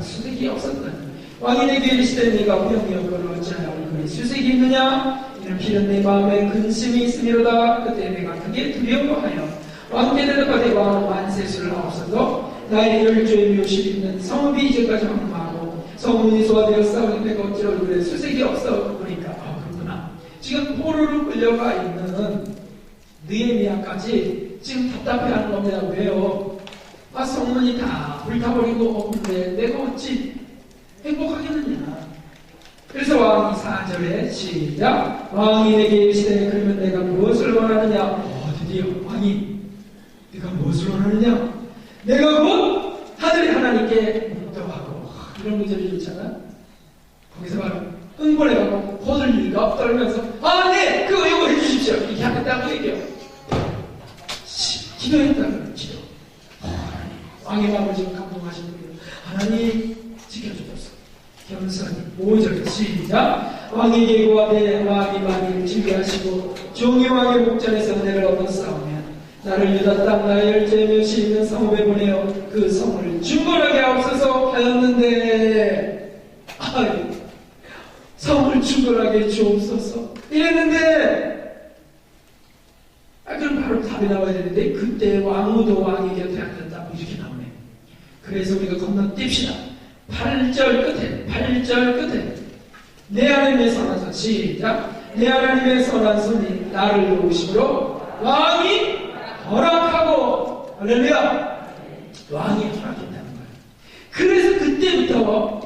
수색이 없었다. 왕이 내게 이르시되 네가 병이었거늘 어찌하여 그리 수색이 있느냐? 이는 필은 내 마음에 근심이 있음이로다. 그때 내가 크게 두려워하여 왕께 대답하되 왕은 만세수를 없어도 나의 열조의 묘실이 있는 성읍이 이제까지 황망하고 성문이 소화되어 싸우는 내가 어찌 얼굴에 수색이 없어. 그러니까 그렇구나. 지금 포로로 끌려가 있는 느헤미야까지 지금 답답해하는 겁니다. 왜요? 성문이 다 불타버리고 없는데 내가 어찌 행복하겠느냐. 그래서 왕이 4절에 시작. 왕이 내게 이르시되 그러면 내가 무엇을 원하느냐. 드디어 왕이 네가 무엇을 원하느냐. 내가 곧 하늘의 하나님께 묵도하고. 이런 구절이 좋잖아. 거기서 바로 흥분해가고 호들리가 떨면서 네! 그거 이거 해주십시오. 이렇게 하겠다고 얘기해요. 기도했다는 기도. 왕의 마음을 지금 감동하신 분이에요. 하나님 지켜주셨어. 겸손히 5절 시작. 왕에게 구하되 왕이 많이 즐겨하시고 종이 왕의 목전에서 은혜를 얻었사오면 나를 유다 땅 나의 열조의 묘시 있는 성읍에 보내어 그 성을 중건하게 하옵소서 하였는데 성을 중건하게 주옵소서 이랬는데 그럼 바로 답이 나와야 되는데 그때 왕후도 왕의 곁에 앉았다고 이렇게 나오네. 그래서 우리가 건너뜁시다. 8절 끝에 내 하나님의 선한 손 시작. 내 하나님의 선한 손이 나를 도우심으로 왕이 허락하고 할렐루야. 왕이 허락했다는 거예요. 그래서 그때부터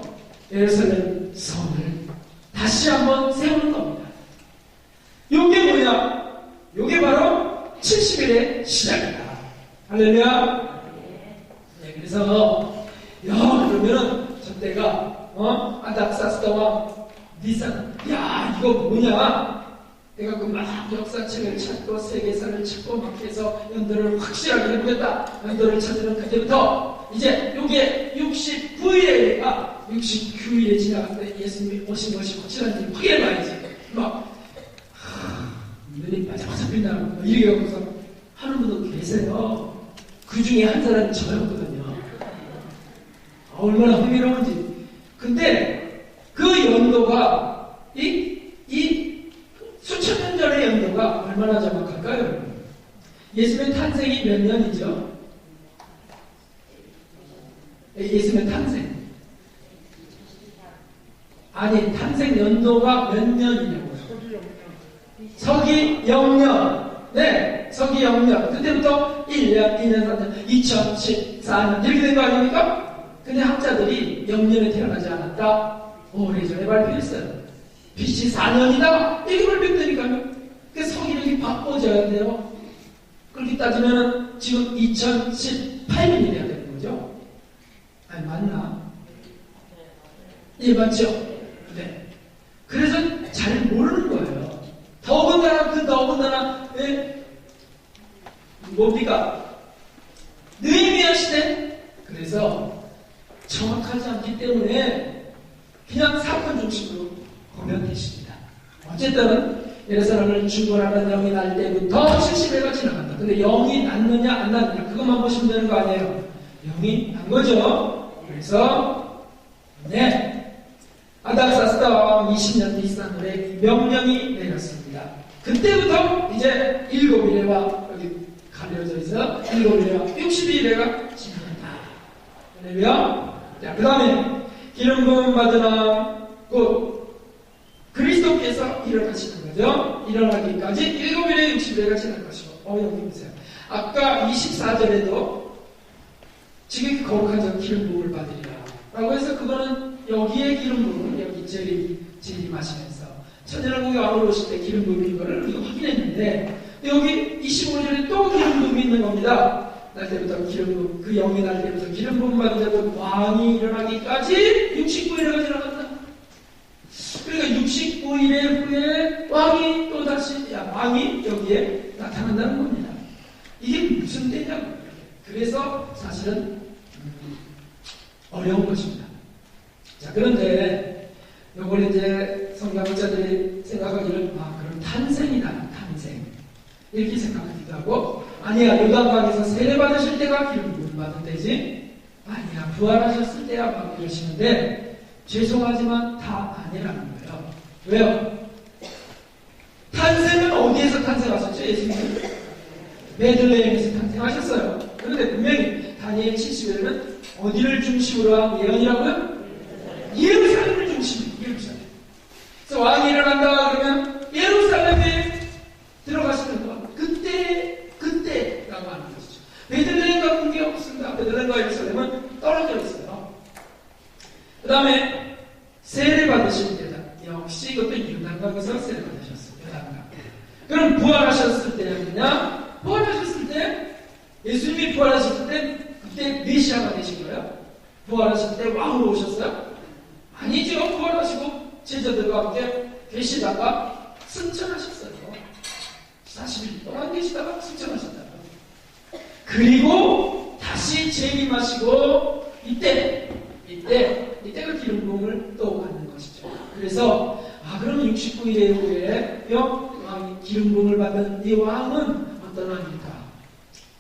예루살렘 성을 다시 한번 세우는 겁니다. 요게 뭐냐? 요게 바로 70일의 시작이다. 할렐루야. 네, 그래서 그러면은 저때가 아닥사스다와 니산 이거 뭐냐? 내가 그 막 역사책을 찾고 세계사를 찾고 막 해서 연도를 확실하게 해보겠다. 연도를 찾으면 그때부터 이제 요게 69일에 지나갔는데 예수님이 오신 것이 확실한지 확인해봐야지. 막 눈이 반짝반짝 빛나고 이렇게 하고서 하는 분도 계세요. 그 중에 한 사람이 저였거든요. 얼마나 흥미로운지. 근데 그 연도가 이 수천 년 전의 연도가 얼마나 정확할까요? 예수님의 탄생이 몇 년이죠? 예수님의 탄생. 아니, 탄생 연도가 몇 년이냐고요? 서기 0년. 네, 서기 0년. 그때부터 1년, 2년, 3년, 2014년 이렇게 된 거 아닙니까? 근데 학자들이 0년에 태어나지 않았다. 오래전에 발표했어요. BC 4년이다. 이게 발표했다니까요. 그래서 서기를 이렇게 바꿔줘야 돼요. 그렇게 따지면 지금 2018년이 돼야 되는 거죠. 아니, 맞나? 예, 맞죠? 네. 그래서 잘 모르는 거예요. 더군다나, 뭡니까? 느헤미야 시대? 그래서 정확하지 않기 때문에 그냥 사건 중심으로 보면 되십니다. 어쨌든 예루살렘을 중건하는 영이 날 때부터 70회가 지나간다. 근데 영이 났느냐 안 났느냐 그것만 보시면 되는 거 아니에요. 영이 난 거죠. 그래서 아닥사스다 왕 20년 니산월에 명령이 내렸습니다. 그때부터 이제 7일에와 여기 가려져 있어 7일에와 60일에가 지나간다. 그러면 자, 그 다음에 기름 부음 받은 곧 그리스도께서 일어나시는 거죠. 일어나기까지 7일에 60일에가 지날 것이고 여기 보세요. 아까 24절에도 지극히 거룩한 자 기름 부음을 받으리라 라고 해서 그거는 여기에 기름 부음을 여기 재림하시면서 천연왕국의 왕으로 오실 때 기름 부음인 거를 우리가 확인했는데 여기 25절에 또 기름 부음이 있는 겁니다. 날 때부터 그 영이 날 때부터 기름 부음 받은 자도 왕이 일어나기까지 69일에가 지나간다. 그러니까 69일 후에 왕이 또다시 왕이 여기에 나타난다는 겁니다. 이게 무슨 때냐고요. 그래서 사실은 어려운 것입니다. 자, 그런데 요걸 이제 성경학자들이 생각하기를 그럼 탄생이다. 탄생 이렇게 생각하기도 하고 아니야, 요단강에서 세례 받으실 때가 기름 부음 받은 때지? 아니야, 부활하셨을 때야 막 이러시는데 죄송하지만 다 아니라는 거예요. 왜요? 탄생은 어디에서 탄생하셨죠? 예수님은 베들레헴에서 탄생하셨어요. 그런데 분명히 다니엘 70에는 어디를 중심으로 한 예언이라고요? 예루살렘을 중심으로. 예루살렘. 그래서 왕이 일어난다 그러면 예루살렘에 들어가시는 거. 그때라고 하는 것이죠. 베들레헴과 관계 없습니다. 베들레헴과 예루살렘은 떨어져 있어요. 그 다음에 세례 받으실 때다. 역시 이것도 요단강에서 세례 받으셨어요. 요단강. 그럼 부활하셨을 때냐? 부활하셨을 때 예수님이 부활하셨을 때 그때 메시아가 되신 거예요? 부활하실 때 왕으로 오셨어요? 아니죠. 부활하시고 제자들과 함께 계시다가 승천하셨어요. 40일 동안 계시다가 승천하셨다고. 그리고 다시 재림하시고 이때 그 기름 부음을 또 받는 것이죠. 그래서 그럼 69일의 후에 왕이 기름 부음을 받는 이 왕은 어떤 왕일까?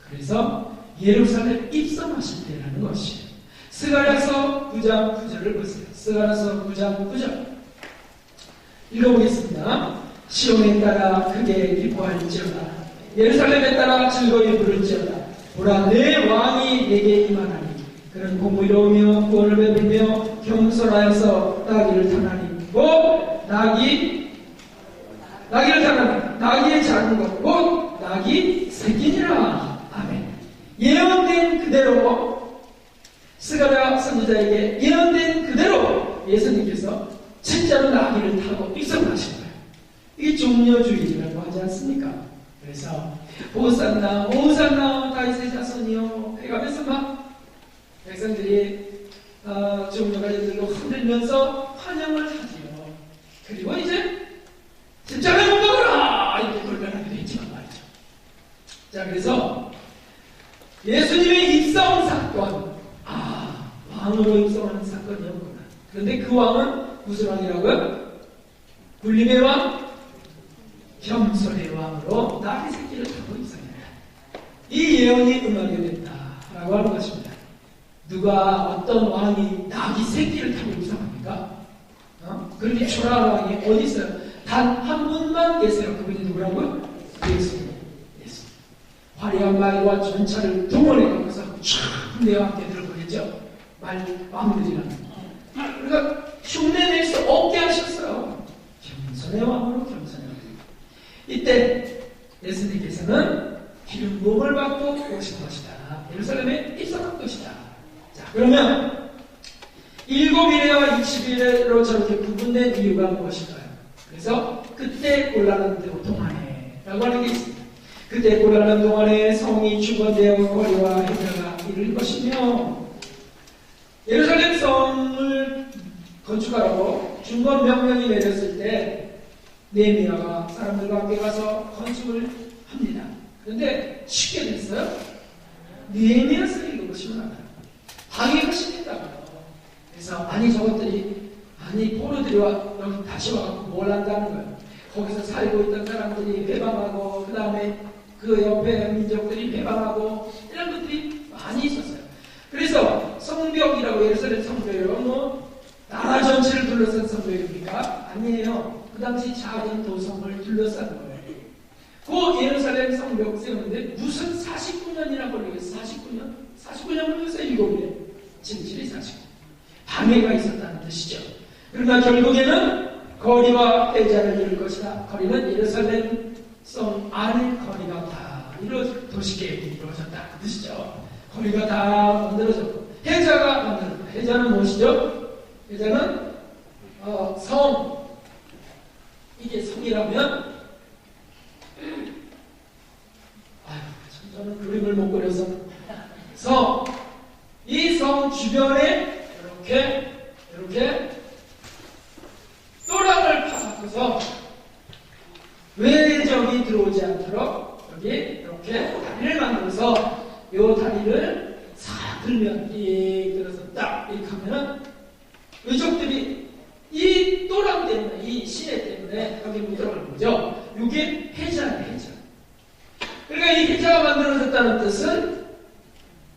그래서 예루살렘 입성하실 때라는 것이에요. 스가랴서 9장 9절을 보세요. 스가랴서 9장 9절 읽어보겠습니다. 시온에 따라 크게 기뻐할지어다. 예루살렘에 따라 즐거이 부를지어다. 보라 내 왕이 내게 임하나니 그는 공의로우며 구원을 베풀며 겸손하여서 나귀를 타나니 곧 나귀를 타나니 나귀의 작은 것 곧 나귀 새끼니라. 아멘. 예언된 그대로 스가랴 선지자에게 예언된 그대로 예수님께서 진짜로 나귀를 타고 입성하신 거예요. 이게 종려주의라고 하지 않습니까? 그래서 호산나 호산나 다윗의 자손이요 해가면서 막 백성들이 종려가지들로 흔들면서 환영을 하지요. 그리고 이제 십자가에 못 박아라 이렇게 돌변하기도 했지만 말이죠. 자, 그래서 예수님의 입성 사건, 왕으로 입성하는 사건이었구나. 그런데 그 왕은 무슨 왕이라고요? 굴림의 왕, 겸손의 왕으로 나귀 새끼를 타고 입성했다. 이 예언이 응하게 됐다라고 하는 것입니다. 누가 어떤 왕이 나귀 새끼를 타고 입성합니까? 그렇게 초라한 왕이 어디 있어요? 단 한 분만 계세요. 그분이 누구라고요? 예수님. 화려한 말과 전차를 동원해 갖고서 촥 내와 함께 들어보겠죠. 왕들이라는. 그러니까 흉내낼 수 없게 하셨어요. 겸손의 왕으로 겸손의 왕. 이때 예수님께서는 기름 부음을 받고 오신 것이다. 예루살렘에 입성한 것이다. 자, 그러면 7일에와 60일로 저렇게 구분된 이유가 무엇일까요? 그래서 그때 곤란한 동안에 라고 하는 게 있습니다. 그때 곤란한 동안에 성이 주거되어 거리와 해자가 이룰 것이며 예루살렘 성을 건축하라고 중건 명령이 내렸을 때 느헤미야가 사람들과 함께 가서 건축을 합니다. 그런데 쉽게 됐어요? 느헤미야 쓰는 것이 많아요. 방해가 심했다고요. 그래서 저것들이 포로들이 여기 다시 와서 뭘 한다는 거예요. 거기서 살고 있던 사람들이 배방하고 그 다음에 그 옆에 민족들이 배방하고 이런 것들이 많이 있었어요. 그래서 성벽이라고 예루살렘 성벽이라고 나라 전체를 둘러싼 성벽입니까? 아니에요. 그 당시 작은 도성을 둘러싼 거예요. 그 예루살렘 성벽 세우는데 무슨 49년이나 걸리겠어요? 49년 걸려서 7일에 77이 49. 방해가 있었다는 뜻이죠. 그러나 결국에는 거리와 대자를 이룰 것이다. 거리는 예루살렘 성 안의 거리가 다 도시계획이 이루어졌다. 그 뜻이죠. 거리가 다 만들어졌고 해자가 만들어졌고 해자는 무엇이죠? 해자는 성. 이게 성이라면 저는 그림을 못 그려서 성. 이 성 주변에 이렇게 또랑을 파서 외적이 들어오지 않도록 여기 이렇게 다리를 만들어서 이 다리를 싹 들면 들어서 딱 이렇게 하면은 외적들이 이 또랑 때문에 이 시내 때문에 여기 못 들어가는 거죠. 이게 해자예요. 해자. 그러니까 이 해자가 만들어졌다는 뜻은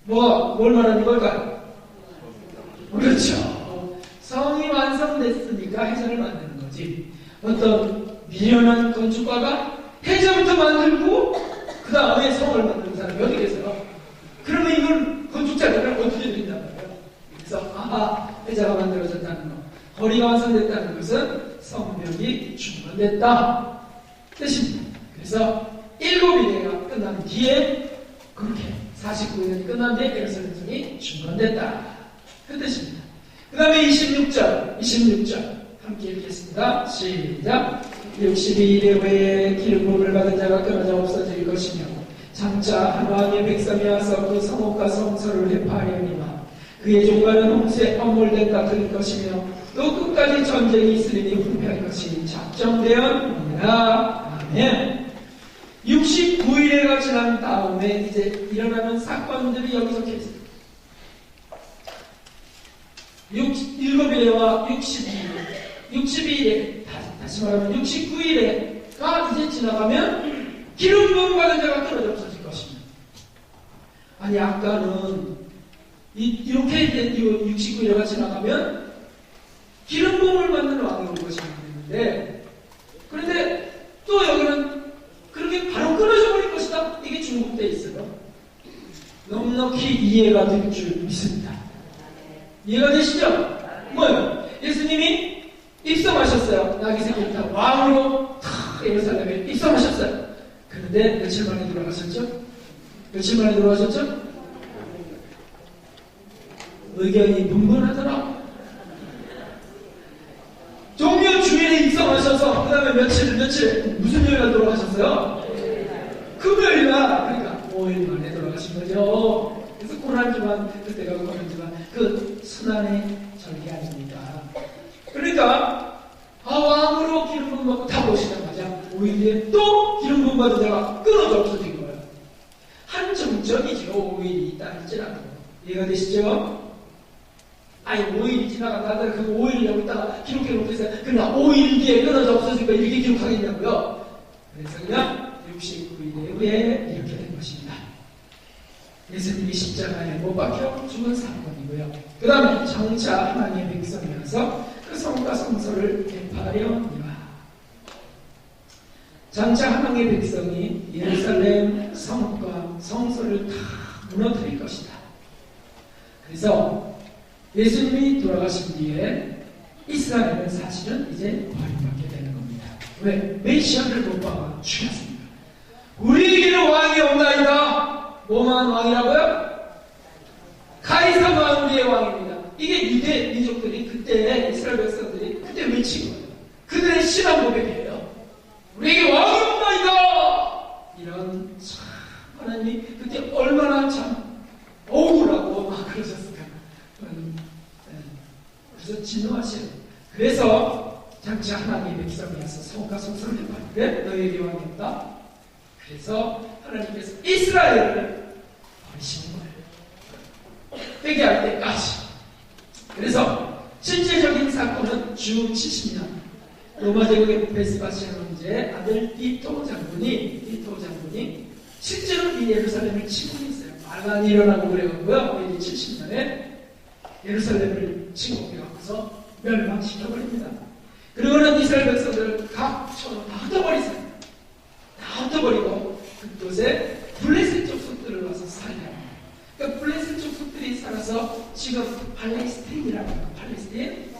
뭘 말하는 걸까요? 그렇죠. 성이 완성됐으니까 해전을 만드는 거지. 어떤 미련한 건축가가 해전부터 만들고 그 다음에 성을 만드는 사람이 어디 계세요? 그러면 이걸 건축자들은 어떻게 된단 말이에요? 그래서 해자가 만들어졌다는 거, 거리가 완성됐다는 것은 성벽이 중건됐다 뜻입니다. 그래서 7일회가 끝난 뒤에 그렇게 49년이 끝난 뒤에 예루살렘 성이 중건됐다 그 뜻입니다. 그 다음에 26절 함께 읽겠습니다. 시작. 62일의 후에 기름 부음을 받은 자가 끊어져 없어질 것이며 장차 한 왕의 백성이 와서 그 성읍과 성소를 회파하려니와 그의 종과는 홍수에 함몰된다 될 것이며 또 끝까지 전쟁이 있으리니 후패할 것이 작정되었느니라. 아멘. 69일회가 지난 다음에 이제 일어나는 사건들이 여기 적혀 있습니다. 7일회와 62일회, 다시 말하면 69일회가 이제 지나가면 기름 부음 받은 자가 끊어져 없어질 것입니다. 아니 아까는 이렇게 이제 69일회가 지나가면 기름 부음을 받는 왕이 올 것이 되는데, 그런데 또 여기는 그렇게 바로 끊어져 버릴 것이다. 이게 중국되어 있어요. 넉넉히 이해가 될 줄 믿습니다. 이해가 되시죠? 뭐요? 예수님이 입성하셨어요. 나귀 새끼를 타고 왕으로 예루살렘에 입성하셨어요. 그런데 며칠 만에 돌아가셨죠? 며칠 만에 돌아가셨죠? 의견이 분분하더라. 종려 주일에 입성하셔서 그 다음에 며칠 무슨 요일날 돌아가셨어요? 금요일날, 그러니까 5일 만에 돌아가신 거죠. 그래서 고난주간, 그때가 고난주간, 그 순환의 절기 아닙니까? 그러니까 왕으로 기름 부음 받고 다 오시자마자 5일 뒤에 또 기름 부음 받은 자가 끊어져 없어진 거예요. 한정적이죠. 5일이 있다 할지라도. 이해가 되시죠? 아니 5일이 지나간다더라. 그 5일을 여기다가 기록해놓고 있어요. 그러나 5일 뒤에 끊어져 없어진 거 이렇게 기록하겠냐고요. 그래서 그냥 69일에 후에 이렇게 된 것입니다. 예수님이 십자가에 못 박혀 죽은 사건이고요. 그 다음에 장차 하나님의 백성이어서 그 성과 성소를 회파하려니와. 장차 하나님의 백성이 예루살렘 성과 성소를 다 무너뜨릴 것이다. 그래서 예수님이 돌아가신 뒤에 이스라엘은 사실은 이제 버림받게 되는 겁니다. 왜? 메시아를 못 박아 죽였습니다. 우리에게는 왕이 없나이다. 뭐만 왕이라고요? 가이사 왕의 왕입니다. 이게 유대 민족들이 그때 이스라엘 백성들이 그때 외친 거예요. 그들의 신앙 고백이에요. 우리에게 왕이 없나이다. 이런 참 하나님이 그때 얼마나 참 억울하고 막 그러셨을까. 그래서 진노하시는. 그래서 장차 하나님의 백성이어서 성과 성소를 회파하는데 너희에게 왕이 없다. 그래서 하나님께서 이스라엘을 버리시는 거예요. 회개할 때까지. 그래서 실제적인 사건은 주 70년 로마 제국의 베스파시아 황제의 아들 디토 장군이 실제로 이 예루살렘을 침공했어요. 반란이 일어나고 그래가고요. 70년에 예루살렘을 침공해갖고서 멸망시켜버립니다. 그러고는 이스라엘 백성들을 각처로 다 흩어버리세요. 다 흩어버리고 그곳에 블레셋 족속들을 와서 살려요. 그러니까 블레셋 족속들이 살아서 지금 팔레스타인이라고 해요. 팔레스타인.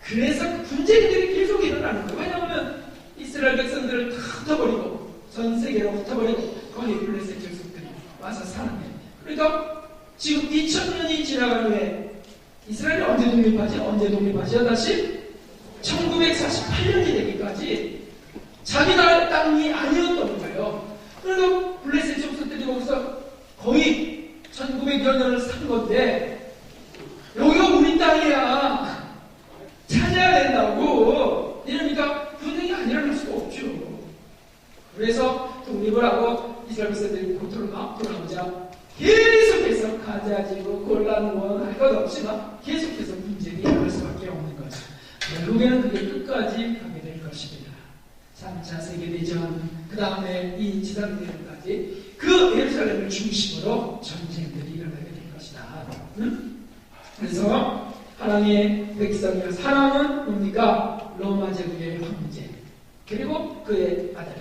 그래서 분쟁들이 계속 일어나는 거예요. 왜냐하면 이스라엘 백성들을 다 흩어버리고 전 세계로 흩어버리고 거기 블레셋 족속들이 와서 사는 거예요. 그러니까 지금 2000년이 지나간 후에 이스라엘이 언제 독립하죠? 다시 1948년이 되기까지 자기 나라 땅이 아니었던 거예요. 그러니까 블레셋 족속들이 거기서 거의 1900여 년을 산 건데 여기가 우리 땅이야. 찾아야 된다고. 이러니까 분쟁이 안 일어날 수가 없죠. 그래서 독립을 하고 이스라엘 백성들이 고토로 막 돌아오자 계속해서 가자지고 곤란원 할 것 없이 막 계속해서 분쟁이 일어날 수밖에 없는 거죠. 결국에는 그게 끝까지 가게 될 것입니다. 3차 세계대전, 그 다음에 이 지상대전까지 그 예루살렘을 중심으로 전쟁들이 일어나게 될 것이다. 그래서 하나님의 백성이요. 사람은 뭡니까? 로마 제국의 황제 그리고 그의 아들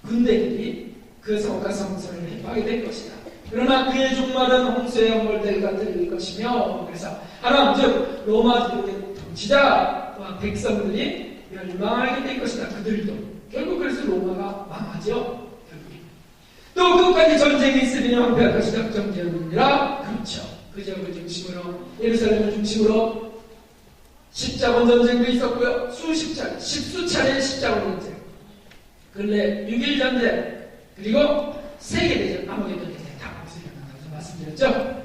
군대들이 그 성과 성소를 해하게 될 것이다. 그러나 그의 종말은 홍수의 연골대가 될 것이며 그래서 하나님 즉 로마 제국의 통치자와 백성들이 멸망하게 될 것이다. 그들도 결국 그래서 로마가 망하죠. 또 끝까지 전쟁이 있으리니 황폐할 것이다. 걱정되느니라. 그렇죠. 그 지역을 중심으로 예루살렘을 중심으로 십자군 전쟁도 있었고요. 십수 차례의 십자군 전쟁, 근래 6.1 전쟁, 그리고 세계대전, 아무개도 전쟁 다 거기서 일어난다고 말씀드렸죠.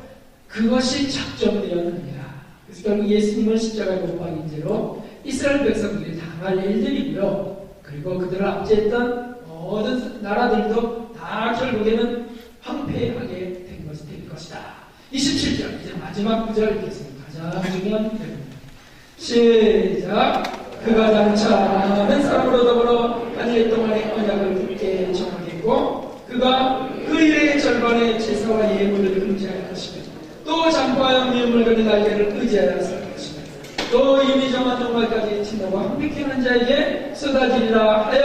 그것이 작정되었느니라. 그래서 결국 예수님은 십자가에 못 박인 죄로 이스라엘 백성들이 당할 일들이고요. 그리고 그들을 압제했던 모든 나라들도 다 결국에는 황폐하게 된 것이 될 것이다. 27절, 이제 마지막 구절 읽겠습니다. 가장 중요한 구절입니다. 시작. 그가 장차 많은 사람으로 더불어 한일 동안의 언약을 굳게 정하겠고 그가 그 일의 절반의 제사와 예물을 금지할 것이며 또 잠과하여 미움을 거는 날개를 의지하여 살 것이며 또 이미 정한 종말까지 친다고 항백하는 자에게 쏟아지리라 하여